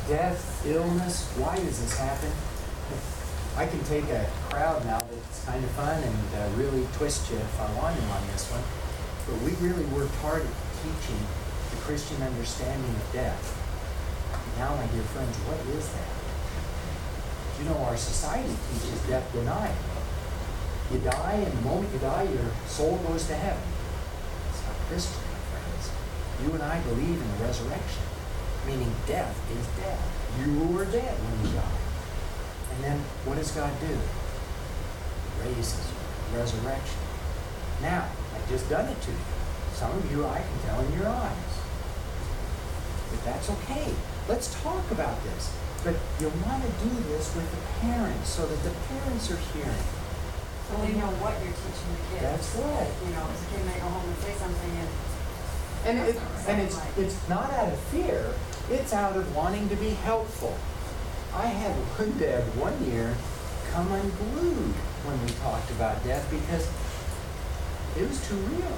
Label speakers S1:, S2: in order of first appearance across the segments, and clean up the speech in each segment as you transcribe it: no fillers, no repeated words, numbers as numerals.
S1: Death, illness. Why does this happen? I can take a crowd now that's kind of fun and really twist you if I want to on this one. But we really worked hard at teaching the Christian understanding of death. Now, my dear friends, what is that? You know, our society teaches death denial. You die, and the moment you die, your soul goes to heaven. It's not Christian, my friends. You and I believe in the resurrection, meaning death is death. You were dead when you died. And then what does God do? He raises you, resurrection. Now, I've just done it to you. Some of you, I can tell in your eyes. But that's okay. Let's talk about this. But you want to do this with the parents so that the parents are hearing.
S2: So they know what you're teaching the kids.
S1: That's right.
S2: You know, as a kid may go home and say something
S1: and it's not out of fear, it's out of wanting to be helpful. I had one dad one year come unglued when we talked about death because it was too real.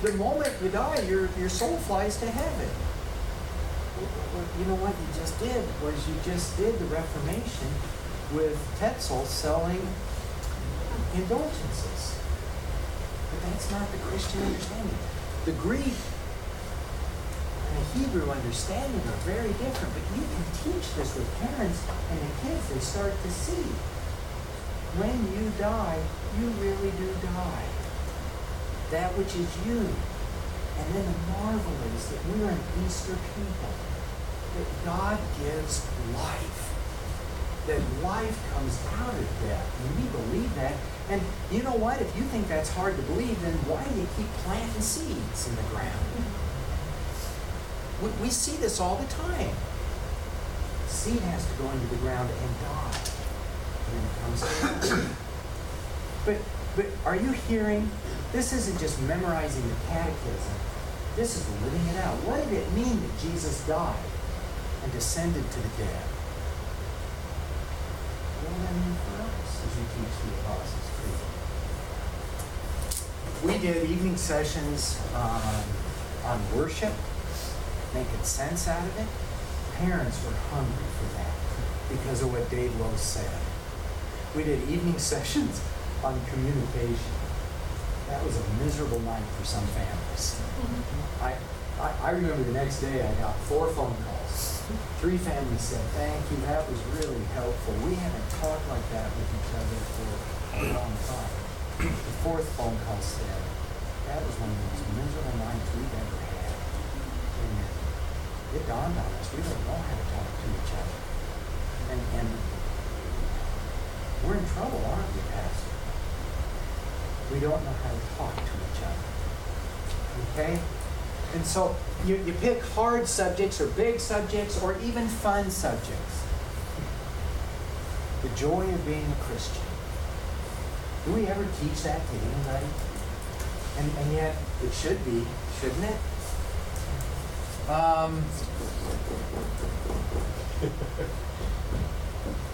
S1: The moment you die, your soul flies to heaven. Well, you know what you just did was you just did the Reformation with Tetzel selling indulgences. But that's not the Christian understanding. The Greek and the Hebrew understanding are very different, but you can teach this with parents and the kids. They start to see. When you die, you really do die. That which is you. And then the marvel is that we are an Easter people. That God gives life. That life comes out of death. And we believe that. And you know what? If you think that's hard to believe, then why do you keep planting seeds in the ground? We see this all the time. Seed has to go into the ground and die. And then it comes out. But are you hearing? This isn't just memorizing the catechism. This is living it out. What did it mean that Jesus died and descended to the dead? What does that mean for us as we teach the Apostles' Creed? We did evening sessions on worship, making sense out of it. Parents were hungry for that because of what Dave Lowe said. We did evening sessions on communication. That was a miserable night for some families. I remember the next day I got 4 phone calls. 3 families said, "Thank you, that was really helpful. We haven't talked like that with each other for a long time." The 4th phone call said, "That was one of the most miserable nights we've ever had." And it dawned on us, we don't know how to talk to each other. And we're in trouble, aren't we, Pastor? We don't know how to talk to each other. Okay? And so you pick hard subjects or big subjects or even fun subjects. The joy of being a Christian. Do we ever teach that to anybody? And yet it should be, shouldn't it?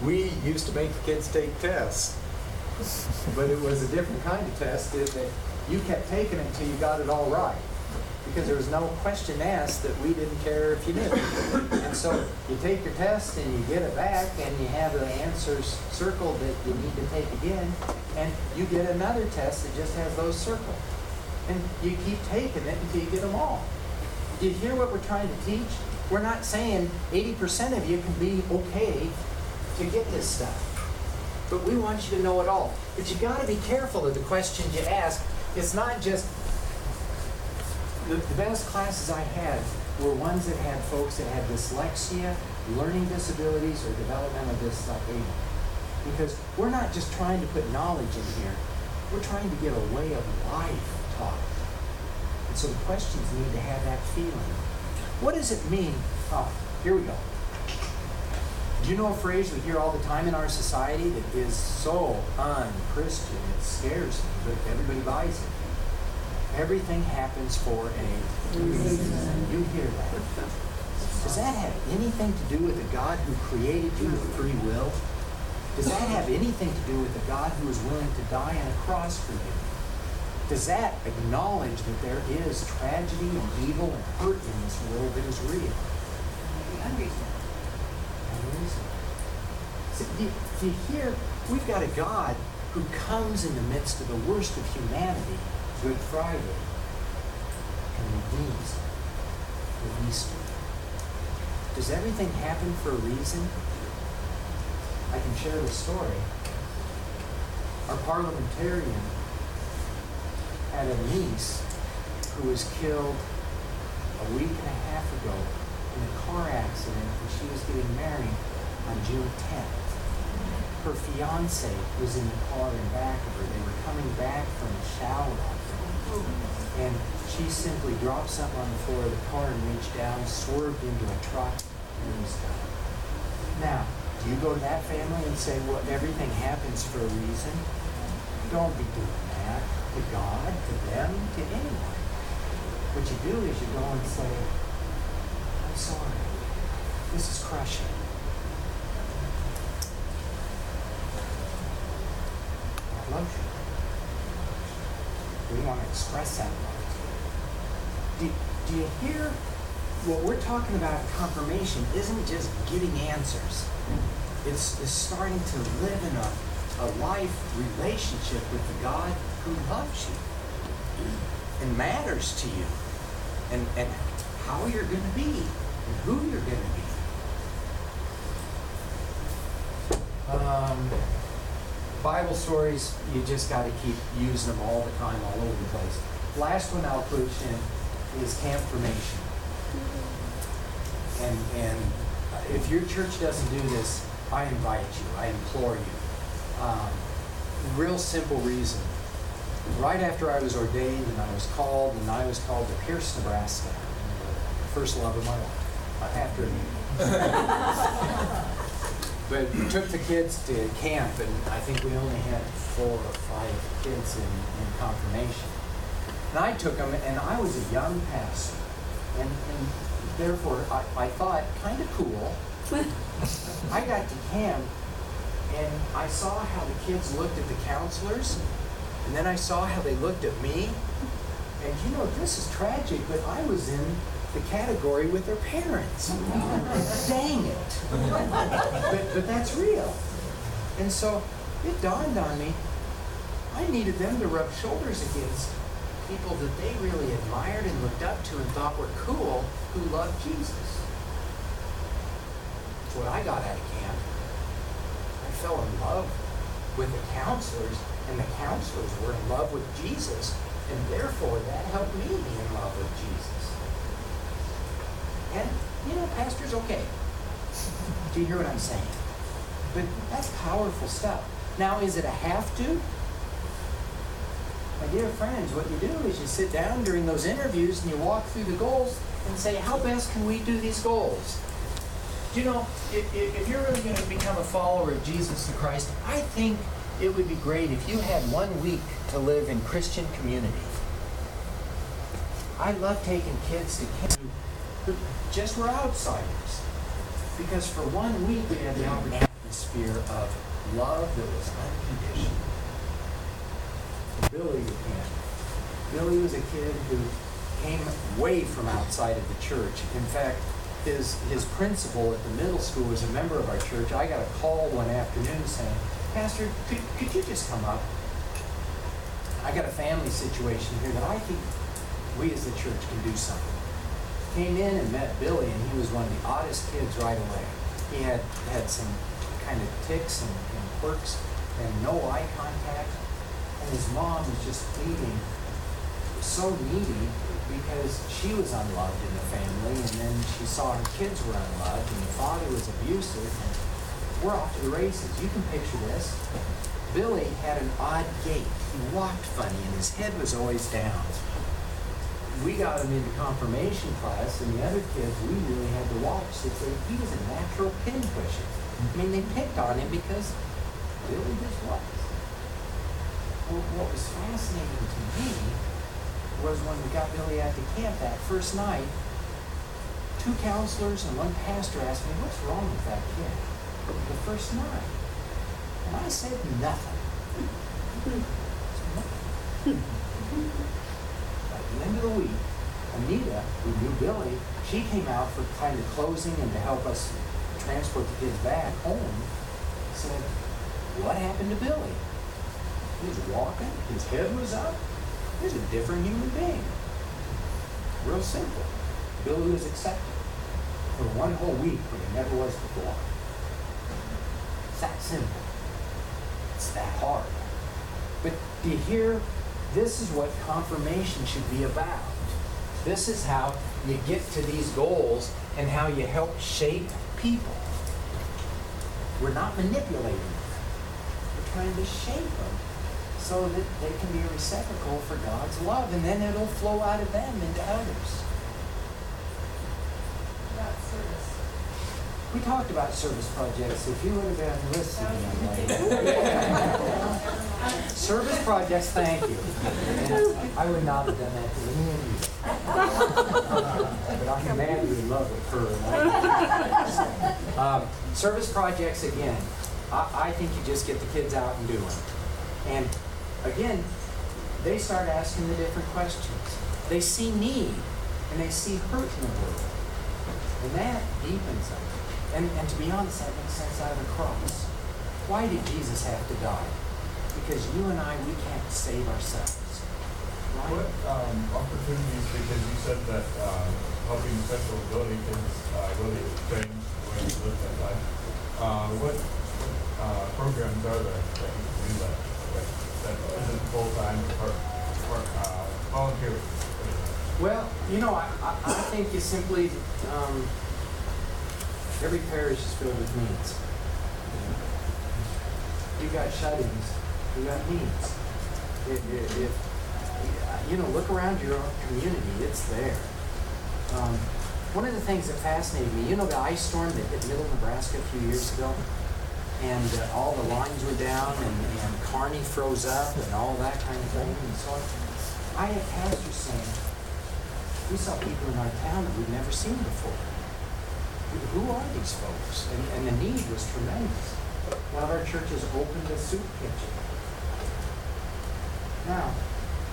S1: We used to make the kids take tests. But it was a different kind of test that you kept taking it until you got it all right. Because there was no question asked that we didn't care if you knew. And so you take your test and you get it back and you have the answers circled that you need to take again. And you get another test that just has those circled. And you keep taking it until you get them all. Do you hear what we're trying to teach? We're not saying 80% of you can be okay to get this stuff. But we want you to know it all. But you got to be careful of the questions you ask. It's not just the best classes I had were ones that had folks that had dyslexia, learning disabilities, or developmental disability. Because we're not just trying to put knowledge in here. We're trying to get a way of life taught. And so the questions need to have that feeling. What does it mean? Oh, here we go. Do you know a phrase we hear all the time in our society that is so un-Christian, it scares me, but everybody buys it? Everything happens for a reason. You hear that. Does that have anything to do with the God who created you with free will? Does that have anything to do with the God who is willing to die on a cross for you? Does that acknowledge that there is tragedy and evil and hurt in this world that is real?
S2: Maybe unreasonable.
S1: Unreasonable. So, do you hear? We've got a God who comes in the midst of the worst of humanity, Good Friday, and redeems it with Easter. Does everything happen for a reason? I can share the story. Our parliamentarian had a niece who was killed a week and a half ago in a car accident when she was getting married on June 10th. Her fiance was in the car in back of her. They were coming back from a shower, and she simply dropped something on the floor of the car and reached down, swerved into a truck, and was gone. Now, do you go to that family and say, well, everything happens for a reason? Don't be doing that to God, to them, to anyone. What you do is you go and say, I'm sorry. This is crushing. I love you. We want to express that love. Do you hear? What we're talking about in confirmation isn't just getting answers. It's starting to live in a life relationship with the God who loves you and matters to you, and how you're going to be and who you're going to be. Bible stories, you just got to keep using them all the time, all over the place. Last one I'll push in is Campformation. And if your church doesn't do this, I invite you, I implore you. Real simple reason. Right after I was ordained and I was called to Pierce, Nebraska, the first love of my life, after But we took the kids to camp, and I think we only had 4 or 5 kids in confirmation. And I took them, and I was a young pastor, and therefore I thought, kind of cool. I got to camp, and I saw how the kids looked at the counselors, and then I saw how they looked at me. And you know, this is tragic, but I was in the category with their parents. Dang it. But that's real. And so it dawned on me, I needed them to rub shoulders against people that they really admired and looked up to and thought were cool, who loved Jesus. That's what I got out of camp. I fell in love with the counselors, and the counselors were in love with Jesus, and therefore that helped me be in love with Jesus. And, you know, pastor's okay. Do you hear what I'm saying? But that's powerful stuff. Now, is it a have to? My dear friends, what you do is you sit down during those interviews and you walk through the goals and say, how best can we do these goals? You know, if you're really going to become a follower of Jesus the Christ, I think it would be great if you had 1 week to live in Christian community. I love taking kids to camp who just were outsiders, because for 1 week we had the atmosphere of love that was unconditional. Billy the camp. Billy was a kid who came way from outside of the church. In fact, his principal at the middle school was a member of our church. I got a call one afternoon saying, Pastor, could you just come up? I got a family situation here that I think we as the church can do something. Came in and met Billy, and he was one of the oddest kids right away. He had some kind of tics and quirks and no eye contact. And his mom was just pleading, so needy, because she was unloved in the family, and then she saw her kids were unloved, and the father was abusive, and we're off to the races. You can picture this. Billy had an odd gait. He walked funny, and his head was always down. We got him into confirmation class, and the other kids, we really had to watch. They said he was a natural pinpusher. I mean, they picked on him because Billy just was. Well, what was fascinating to me was when we got Billy at the camp that first night, 2 counselors and 1 pastor asked me, what's wrong with that kid? The first night. And I said nothing. At the end of the week, Anita, who knew Billy, she came out for kind of closing and to help us transport the kids back home, said, what happened to Billy? He was walking, his head was up. He was a different human being. Real simple. Billy was accepted for one whole week when he never was before. It's that simple. It's that hard. But do you hear? This is what confirmation should be about. This is how you get to these goals and how you help shape people. We're not manipulating them. We're trying to shape them so that they can be a receptacle for God's love, and then it'll flow out of them into others.
S2: About service.
S1: We talked about service projects. If you would have been listening, service projects, thank you. And I would not have done that to any of you. But I'm madly in love with her. Service projects, again, I think you just get the kids out and do them. And again, they start asking the different questions. They see need, and they see hurt in the world. And that deepens them. And to be honest, that makes sense out of the cross. Why did Jesus have to die? Because you and I, we can't save ourselves. Right?
S3: What opportunities, because you said that helping special ability kids really change the way you live their life. What programs are there that you can do that with that isn't full-time or volunteer?
S1: Well, I think it's simply every parish is filled with needs. You got shut-ins, you got needs. If look around your own community, it's there. One of the things that fascinated me, the ice storm that hit middle Nebraska a few years ago, and all the lines were down, and Kearney froze up, and all that kind of thing, and so on. I had pastors saying, we saw people in our town that we'd never seen before. Who are these folks? And the need was tremendous. One of our churches opened a soup kitchen. Now,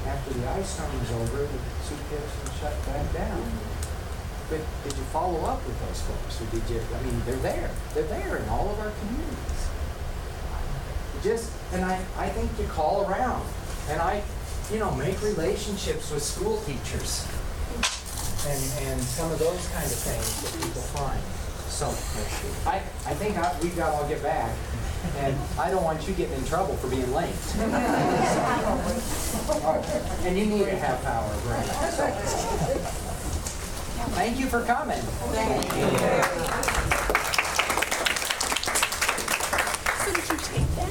S1: after the ice storm was over, the soup kitchen shut back down. But did you follow up with those folks? Or did you, they're there. They're there in all of our communities. And I think you call around. And make relationships with school teachers. And some of those kind of things that people find. So I think we've got to all get back. And I don't want you getting in trouble for being late. And you need to have power, right? So, thank you for coming.
S2: Thank you.
S4: So did you take that?